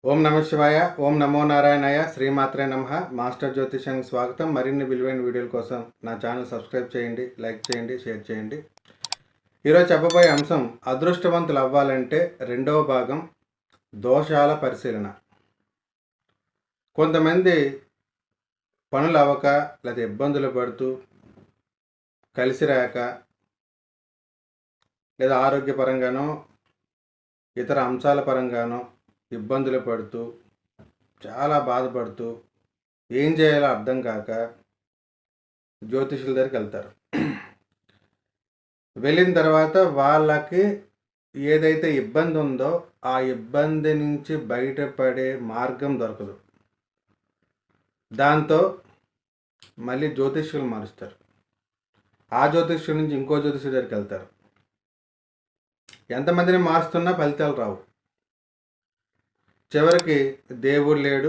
ఓం నమ శివాయ. ఓం నమో నారాయణాయ. శ్రీమాత్రే నమః. మాస్టర్ జ్యోతిషానికి స్వాగతం. మరిన్ని విలువైన వీడియోల కోసం నా ఛానల్ సబ్స్క్రైబ్ చేయండి, లైక్ చేయండి, షేర్ చేయండి. ఈరోజు చెప్పబోయే అంశం అదృష్టవంతులు అవ్వాలంటే రెండవ భాగం, దోషాల పరిశీలన. కొంతమంది పనులు అవ్వక లేదా ఇబ్బందులు పడుతూ, కలిసి రాక, లేదా ఆరోగ్యపరంగానో ఇతర అంశాల పరంగానో ఇబ్బందులు పడుతూ, చాలా బాధపడుతూ, ఏం చేయాలో అర్థం కాక జ్యోతిషుల దగ్గరికి వెళ్తారు. వెళ్ళిన తర్వాత వాళ్ళకి ఏదైతే ఇబ్బంది ఉందో ఆ ఇబ్బంది నుంచి బయటపడే మార్గం దొరకదు. దాంతో మళ్ళీ జ్యోతిష్యులు మారుస్తారు. ఆ జ్యోతిష్యుల నుంచి ఇంకో జ్యోతిష్యుడి దగ్గరికి వెళ్తారు. ఎంతమందిని మారుస్తున్నా ఫలితాలు రావు. చివరికి దేవుడు లేడు,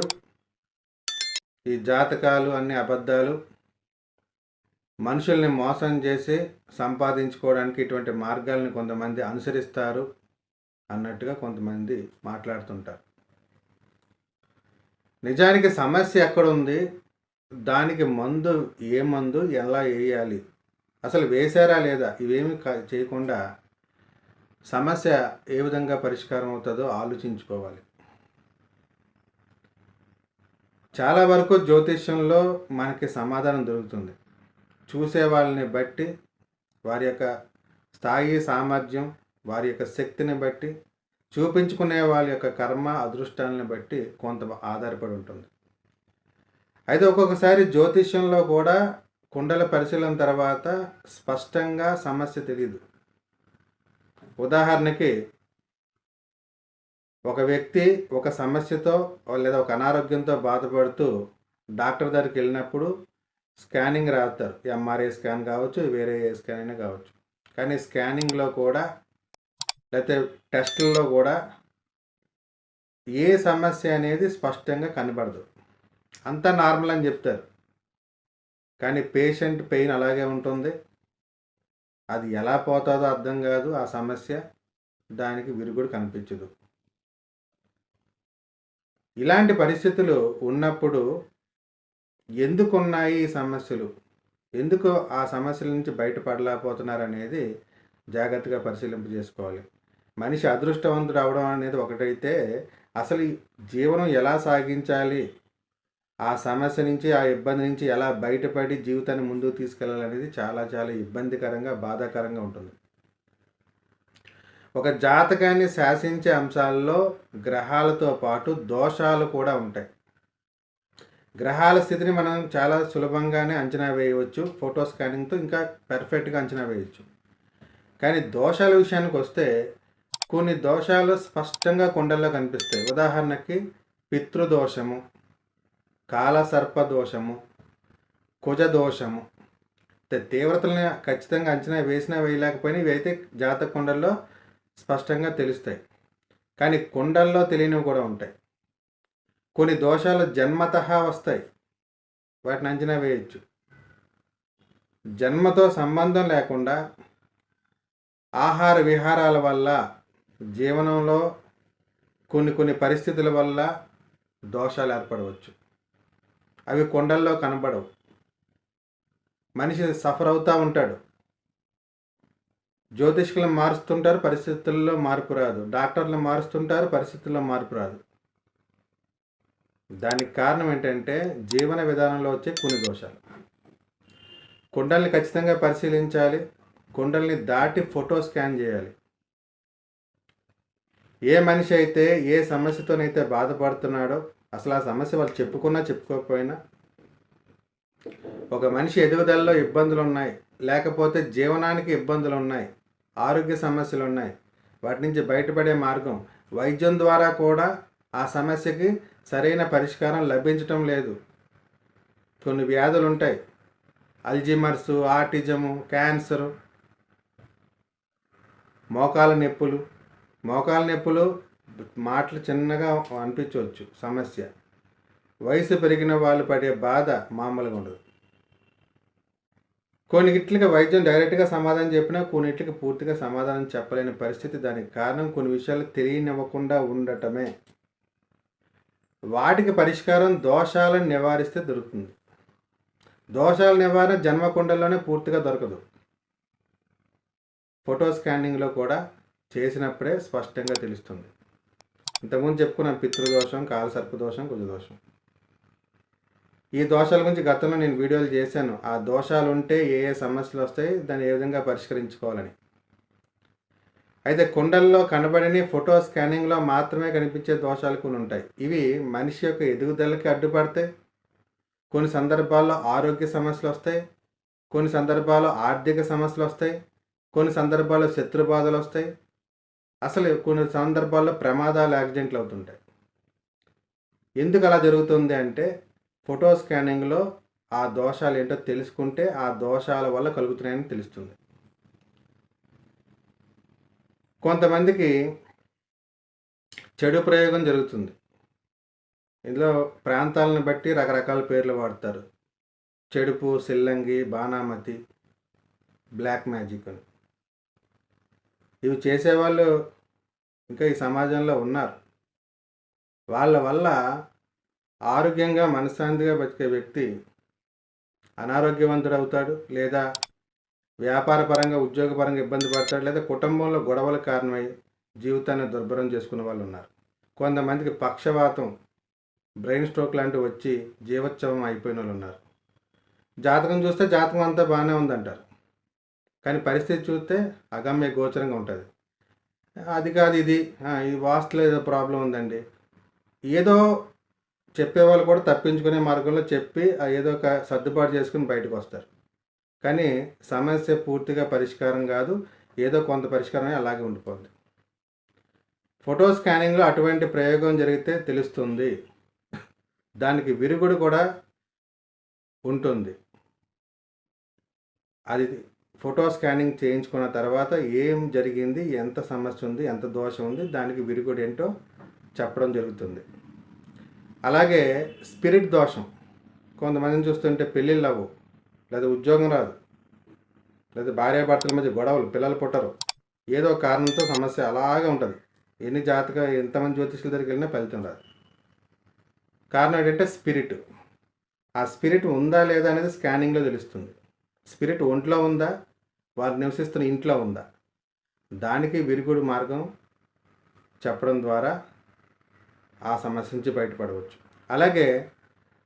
ఈ జాతకాలు అన్ని అబద్ధాలు, మనుషుల్ని మోసం చేసి సంపాదించుకోవడానికి ఇటువంటి మార్గాలను కొంతమంది అనుసరిస్తారు అన్నట్టుగా కొంతమంది మాట్లాడుతుంటారు. నిజానికి సమస్య ఎక్కడుంది, దానికి మందు ఏ మందు ఎలా వేయాలి, అసలు వేశారా లేదా, ఇవేమి చేయకుండా సమస్య ఏ విధంగా పరిష్కారం అవుతుందో ఆలోచించుకోవాలి. చాలా వరకు జ్యోతిష్యంలో మనకి సమాధానం దొరుకుతుంది. చూసే వాళ్ళని బట్టి, వారి యొక్క స్థాయి సామర్థ్యం, వారి యొక్క శక్తిని బట్టి, చూపించుకునే వాళ్ళ యొక్క కర్మ అదృష్టాలను బట్టి కొంత ఆధారపడి ఉంటుంది. అయితే ఒక్కొక్కసారి జ్యోతిష్యంలో కూడా కుండల పరిశీలన తర్వాత స్పష్టంగా సమస్య తెలియదు. ఉదాహరణకి ఒక వ్యక్తి ఒక సమస్యతో లేదా ఒక అనారోగ్యంతో బాధపడుతూ డాక్టర్ దగ్గరికి వెళ్ళినప్పుడు స్కానింగ్ రాస్తారు. ఎంఆర్ఐ స్కాన్ కావచ్చు, వేరే ఏ స్కాన్ అయినా కావచ్చు. కానీ స్కానింగ్లో కూడా లేకపోతే టెస్టుల్లో కూడా ఏ సమస్య అనేది స్పష్టంగా కనబడదు. అంతా నార్మల్ అని చెప్తారు. కానీ పేషెంట్ పెయిన్ అలాగే ఉంటుంది. అది ఎలా పోతుందో అర్థం కాదు. ఆ సమస్య దానికి విరుగుడు కనిపించదు. ఇలాంటి పరిస్థితులు ఉన్నప్పుడు ఎందుకున్నాయి ఈ సమస్యలు, ఎందుకు ఆ సమస్యల నుంచి బయటపడలేకపోతున్నారు అనేది జాగ్రత్తగా పరిశీలింపు చేసుకోవాలి. మనిషి అదృష్టవంతుడు అవడం అనేది ఒకటైతే, అసలు జీవనం ఎలా సాగించాలి, ఆ సమస్య నుంచి, ఆ ఇబ్బంది నుంచి ఎలా బయటపడి జీవితాన్ని ముందుకు తీసుకెళ్ళాలనేది చాలా చాలా ఇబ్బందికరంగా, బాధాకరంగా ఉంటుంది. ఒక జాతకాన్ని శాసించే అంశాల్లో గ్రహాలతో పాటు దోషాలు కూడా ఉంటాయి. గ్రహాల స్థితిని మనం చాలా సులభంగానే అంచనా వేయవచ్చు. ఫోటో స్కానింగ్తో ఇంకా పర్ఫెక్ట్గా అంచనా వేయవచ్చు. కానీ దోషాల విషయానికి వస్తే కొన్ని దోషాలు స్పష్టంగా కుండల్లో కనిపిస్తాయి. ఉదాహరణకి పితృదోషము, కాలసర్ప దోషము, కుజదోషము. తీవ్రతలను ఖచ్చితంగా అంచనా వేసినా వేయలేకపోయినా ఇవి అయితే జాతక కుండల్లో స్పష్టంగా తెలుస్తాయి. కానీ కుండల్లో తెలియనివి కూడా ఉంటాయి. కొన్ని దోషాలు జన్మతహా వస్తాయి, వాటిని అంచనా వేయచ్చు. జన్మతో సంబంధం లేకుండా ఆహార విహారాల వల్ల, జీవనంలో కొన్ని పరిస్థితుల వల్ల దోషాలు ఏర్పడవచ్చు. అవి కుండల్లో కనబడవు. మనిషి సఫర్ అవుతూ ఉంటాడు. జ్యోతిష్కులను మారుస్తుంటారు, పరిస్థితుల్లో మార్పు రాదు. డాక్టర్లు మారుస్తుంటారు, పరిస్థితుల్లో మార్పు రాదు. దానికి కారణం ఏంటంటే జీవన విధానంలో వచ్చే కొన్ని దోషాలు. కుండల్ని ఖచ్చితంగా పరిశీలించాలి. కుండల్ని దాటి ఫోటో స్కాన్ చేయాలి. ఏ మనిషి అయితే ఏ సమస్యతోనైతే బాధపడుతున్నాడో, అసలు ఆ సమస్య వాళ్ళు చెప్పుకున్నా చెప్పుకోకపోయినా, ఒక మనిషి ఎదుగుదలలో ఇబ్బందులు ఉన్నాయి, లేకపోతే జీవనానికి ఇబ్బందులు ఉన్నాయి, ఆరోగ్య సమస్యలు ఉన్నాయి, వాటి నుంచి బయటపడే మార్గం, వైద్యం ద్వారా కూడా ఆ సమస్యకి సరైన పరిష్కారం లభించటం లేదు. కొన్ని వ్యాధులు ఉంటాయి, అల్జీమర్స్, ఆటిజము, క్యాన్సరు, మోకాల నొప్పులు మాటలు చిన్నగా అనిపించవచ్చు సమస్య. వయసు పెరిగిన వాళ్ళు పడే బాధ మామూలుగా ఉండదు. కొన్నిటికి వైద్యం డైరెక్ట్గా సమాధానం చెప్పినా కొన్నిటికి పూర్తిగా సమాధానం చెప్పలేని పరిస్థితి. దానికి కారణం కొన్ని విషయాలు తెలియనివ్వకుండా ఉండటమే. వాటికి పరిష్కారం దోషాలను నివారిస్తే దొరుకుతుంది. దోషాల నివారణ జన్మకుండల్లోనే పూర్తిగా దొరకదు. ఫోటో స్కానింగ్లో కూడా చేసినప్పుడే స్పష్టంగా తెలుస్తుంది. ఇంతకుముందు చెప్పుకున్నాను, పితృదోషం, కాలసర్పదోషం, కుజదోషం. ఈ దోషాల గురించి గతంలో నేను వీడియోలు చేశాను. ఆ దోషాలు ఉంటే ఏ ఏ సమస్యలు వస్తాయి, దాన్ని ఏ విధంగా పరిష్కరించుకోవాలని. అయితే కుండల్లో కనబడని ఫోటో స్కానింగ్లో మాత్రమే కనిపించే దోషాలు కొన్ని ఉంటాయి. ఇవి మనిషి యొక్క ఎదుగుదలకి అడ్డుపడతాయి. కొన్ని సందర్భాల్లో ఆరోగ్య సమస్యలు వస్తాయి, కొన్ని సందర్భాల్లో ఆర్థిక సమస్యలు వస్తాయి, కొన్ని సందర్భాల్లో శత్రుబాధలు వస్తాయి, అసలు కొన్ని సందర్భాల్లో ప్రమాదాలు, యాక్సిడెంట్లు అవుతుంటాయి. ఎందుకు అలా జరుగుతుంది అంటే ఫోటో స్కానింగ్లో ఆ దోషాలు ఏంటో తెలుసుకుంటే ఆ దోషాల వల్ల కలుగుతున్నాయని తెలుస్తుంది. కొంతమందికి చెడు ప్రయోగం జరుగుతుంది. ఇందులో ప్రాంతాలను బట్టి రకరకాల పేర్లు వాడతారు. చెడుపు, సిల్లంగి, బాణామతి, బ్లాక్ మ్యాజిక్ అని. ఇవి చేసేవాళ్ళు ఇంకా ఈ సమాజంలో ఉన్నారు. వాళ్ళ వల్ల ఆరోగ్యంగా మనశ్శాంతిగా బతికే వ్యక్తి అనారోగ్యవంతుడు అవుతాడు, లేదా వ్యాపారపరంగా ఉద్యోగపరంగా ఇబ్బంది పడతాడు, లేదా కుటుంబంలో గొడవల కారణమై జీవితాన్ని దుర్భరం చేసుకునే వాళ్ళు ఉన్నారు. కొంతమందికి పక్షవాతం, బ్రెయిన్ స్ట్రోక్ లాంటివి వచ్చి జీవోత్సవం అయిపోయిన వాళ్ళు ఉన్నారు. జాతకం చూస్తే జాతకం అంతా బాగానే ఉందంటారు, కానీ పరిస్థితి చూస్తే అగమ్య గోచరంగా ఉంటుంది. అది కాదు, ఇది వాస్తులో ఏదో ప్రాబ్లం ఉందండి, ఏదో చెప్పేవాళ్ళు కూడా తప్పించుకునే మార్గంలో చెప్పి ఏదో ఒక సర్దుబాటు చేసుకుని బయటకు వస్తారు. కానీ సమస్య పూర్తిగా పరిష్కారం కాదు, ఏదో కొంత పరిష్కారమే అలాగే ఉండిపోతుంది. ఫోటో స్కానింగ్లో అటువంటి ప్రయోగం జరిగితే తెలుస్తుంది. దానికి విరుగుడు కూడా ఉంటుంది. అది ఫోటో స్కానింగ్ చేయించుకున్న తర్వాత ఏం జరిగింది, ఎంత సమస్య ఉంది, ఎంత దోషం ఉంది, దానికి విరుగుడు ఏంటో చెప్పడం జరుగుతుంది. అలాగే స్పిరిట్ దోషం. కొంతమందిని చూస్తుంటే పెళ్ళిళ్ళు అవ్వవు, లేదా ఉద్యోగం రాదు, లేదా భార్యాభర్తల మధ్య గొడవలు, పిల్లలు పుట్టరు, ఏదో కారణంతో సమస్య అలాగే ఉంటుంది. ఎంతమంది జ్యోతిష్యుల దగ్గరికి వెళ్ళినా ఫలితం రాదు. కారణం ఏంటంటే స్పిరిట్. ఆ స్పిరిట్ ఉందా లేదా అనేది స్కానింగ్లో తెలుస్తుంది. స్పిరిట్ ఒంట్లో ఉందా, వారు నివసిస్తున్న ఇంట్లో ఉందా, దానికి విరుగుడు మార్గం చెప్పడం ద్వారా ఆ సమస్య నుంచి బయటపడవచ్చు. అలాగే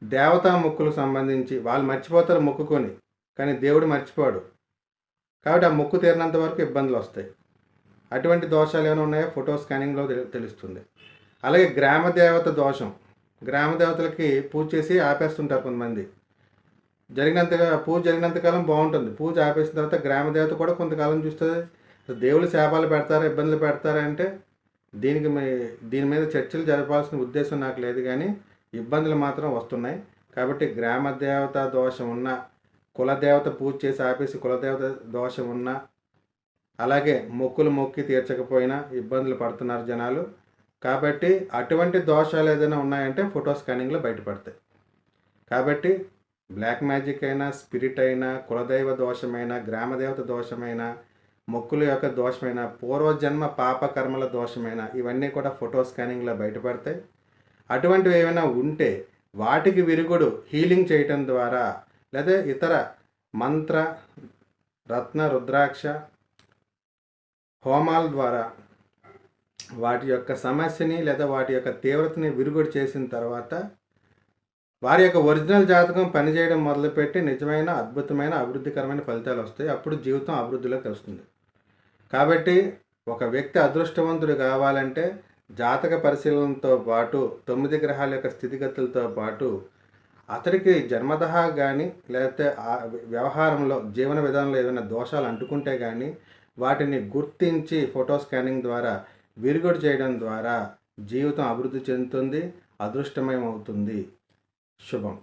దేవతా మొక్కులకు సంబంధించి వాళ్ళు మర్చిపోతారు మొక్కుకొని, కానీ దేవుడు మర్చిపోడు. కాబట్టి ఆ మొక్కు తీరినంత వరకు ఇబ్బందులు వస్తాయి. అటువంటి దోషాలు ఏమైనా ఉన్నాయో ఫోటో స్కానింగ్లో తెలుస్తుంది. అలాగే గ్రామ దేవత దోషం. గ్రామ దేవతలకి పూజ చేసి ఆపేస్తుంటారు కొంతమంది. పూజ జరిగినంతకాలం బాగుంటుంది. పూజ ఆపేసిన తర్వాత గ్రామ దేవత కూడా కొంతకాలం చూస్తుంది. దేవుళ్ళు శాపాలు పెడతారా, ఇబ్బందులు పెడతారా అంటే దీని మీద చర్చలు జరపాల్సిన ఉద్దేశం నాకు లేదు, కానీ ఇబ్బందులు మాత్రం వస్తున్నాయి. కాబట్టి గ్రామ దేవత దోషం ఉన్న, కులదేవత పూజ చేసి ఆపేసి కులదేవత దోషం ఉన్న, అలాగే మొక్కులు మొక్కి తీర్చకపోయినా ఇబ్బందులు పడుతున్నారు జనాలు. కాబట్టి అటువంటి దోషాలు ఏదైనా ఉన్నాయంటే ఫోటో స్కానింగ్లో బయటపడతాయి. కాబట్టి బ్లాక్ మ్యాజిక్ అయినా, స్పిరిట్ అయినా, కులదైవ దోషమైన, గ్రామదేవత దోషమైన, మొక్కుల యొక్క దోషమైన, పూర్వజన్మ పాపకర్మల దోషమైన, ఇవన్నీ కూడా ఫోటో స్కానింగ్లో బయటపడతాయి. అటువంటివి ఏమైనా ఉంటే వాటికి విరుగుడు హీలింగ్ చేయటం ద్వారా, లేదా ఇతర మంత్ర, రత్న, రుద్రాక్ష హోమాల ద్వారా వాటి యొక్క సమస్యని లేదా వాటి యొక్క తీవ్రతని విరుగుడు చేసిన తర్వాత వారి యొక్క ఒరిజినల్ జాతకం పనిచేయడం మొదలుపెట్టి నిజమైన అద్భుతమైన అభివృద్ధికరమైన ఫలితాలు వస్తాయి. అప్పుడు జీవితం అభివృద్ధిలోకి వస్తుంది. కాబట్టి ఒక వ్యక్తి అదృష్టవంతుడు కావాలంటే జాతక పరిశీలనతో పాటు 9 గ్రహాల యొక్క స్థితిగతులతో పాటు అతడికి జన్మతః కానీ లేకపోతే వ్యవహారంలో జీవన విధానంలో ఏదైనా దోషాలు అంటుకుంటే కానీ వాటిని గుర్తించి ఫోటో స్కానింగ్ ద్వారా విరుగుడు చేయడం ద్వారా జీవితం అభివృద్ధి చెందుతుంది, అదృష్టమయం అవుతుంది. శుభం.